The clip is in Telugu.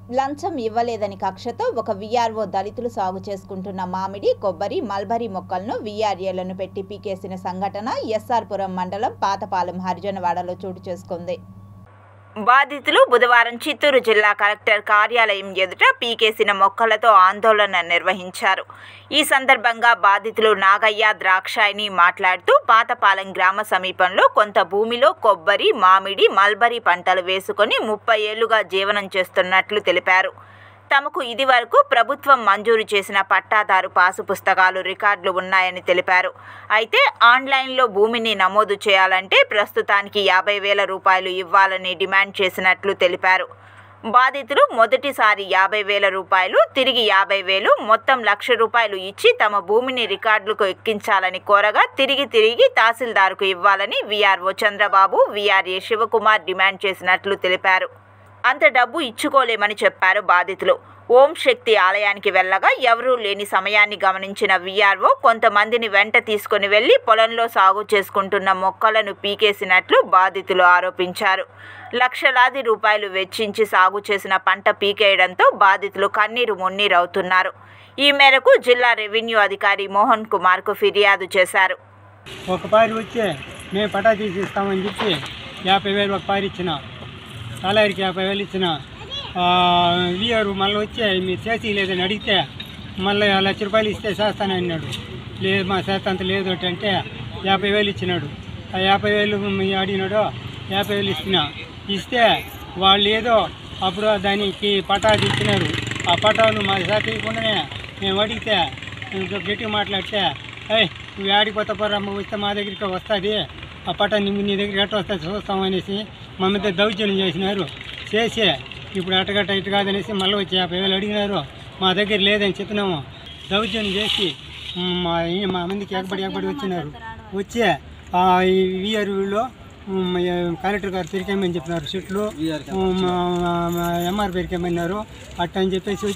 లంచం ఇవ్వలేదని కక్షతో ఒక వీఆర్ఓ దళితులు సాగు చేసుకుంటున్న మామిడి, కొబ్బరి, మల్బరీ మొక్కలను వీఆర్ఏలను పెట్టి పీకేసిన సంఘటన ఎస్ఆర్పురం మండలం పాతపాలెం హరిజనవాడలో చోటు చేసుకుంది. బాధితులు బుధవారం చిత్తూరు జిల్లా కలెక్టర్ కార్యాలయం ఎదుట పీకేసిన మొక్కలతో ఆందోళన నిర్వహించారు. ఈ సందర్భంగా బాధితులు నాగయ్య, ద్రాక్షాయిని మాట్లాడుతూ పాతపాలెం గ్రామ సమీపంలో కొంత భూమిలో కొబ్బరి, మామిడి, మల్బరీ పంటలు వేసుకొని 30 ఏళ్లుగా జీవనం చేస్తున్నట్లు తెలిపారు. తమకు ఇదివరకు ప్రభుత్వం మంజూరు చేసిన పట్టాదారు పాసు పుస్తకాలు, రికార్డులు ఉన్నాయని తెలిపారు. అయితే ఆన్లైన్లో భూమిని నమోదు చేయాలంటే ప్రస్తుతానికి 50,000 రూపాయలు ఇవ్వాలని డిమాండ్ చేసినట్లు తెలిపారు. బాధితులు మొదటిసారి 50,000 రూపాయలు, తిరిగి 50,000 మొత్తం 1,00,000 రూపాయలు ఇచ్చి తమ భూమిని రికార్డులకు ఎక్కించాలని కోరగా తిరిగి తహసీల్దార్కు ఇవ్వాలని VRO Chandrababu, VRA Shivakumar demand చేసినట్లు తెలిపారు. అంత డబ్బు ఇచ్చుకోలేమని చెప్పారు బాధితులు. ఓం శక్తి ఆలయానికి వెళ్ళగా ఎవరూ లేని సమయాన్ని గమనించిన వీఆర్ఓ కొంతమందిని వెంట తీసుకుని వెళ్లి పొలంలో సాగు చేసుకుంటున్న మొక్కలను పీకేసినట్లు బాధితులు ఆరోపించారు. లక్షలాది రూపాయలు వెచ్చించి సాగు చేసిన పంట పీకేయడంతో బాధితులు కన్నీరు మున్నీరవుతున్నారు. ఈ మేరకు జిల్లా రెవెన్యూ అధికారి మోహన్ కుమార్కు ఫిర్యాదు చేశారు. ఒక పారి వచ్చి మేము పటా తీసిస్తామని చెప్పి 50,000 ఒక పారి ఇచ్చిన, సాలారికి 50,000 ఇచ్చిన. వీఆర్ మళ్ళీ వచ్చి మీరు చేసి లేదని అడిగితే మళ్ళీ 1,00,000 రూపాయలు ఇస్తే చేస్తానని అన్నాడు. లేదు మా చేత అంత లేదు అంటే 50,000 ఇచ్చినాడు. ఆ 50,000 అడిగినాడు, 50,000 ఇస్తే వాళ్ళు ఏదో అప్పుడు దానికి పటాది ఇచ్చినారు. ఆ పటాను మా చేత ఇవ్వకుండానే మేము అడిగితే గట్టిగా మాట్లాడితే నువ్వు ఆడిపోతా పోరమ్మ, వస్తే మా దగ్గరికి వస్తుంది, ఆ పటా నీ దగ్గరికి ఎట్ట వస్తుంది చూస్తామనేసి మా మీద దౌర్జన్యం చేసినారు. చేసి ఇప్పుడు అట్టగట్ట ఇటు కాదనేసి మళ్ళీ వచ్చి 50,000 అడిగినారు. మా దగ్గర లేదని చెప్పినాము. దౌర్జన్యం చేసి మా మందికి ఎగబడి వచ్చినారు. వచ్చి ఈ వీఆర్లో కలెక్టర్ గారు పెరికేమని చెప్పినారు. చెట్లు ఎంఆర్ పెరికేమన్నారు. అట్ట అని చెప్పేసి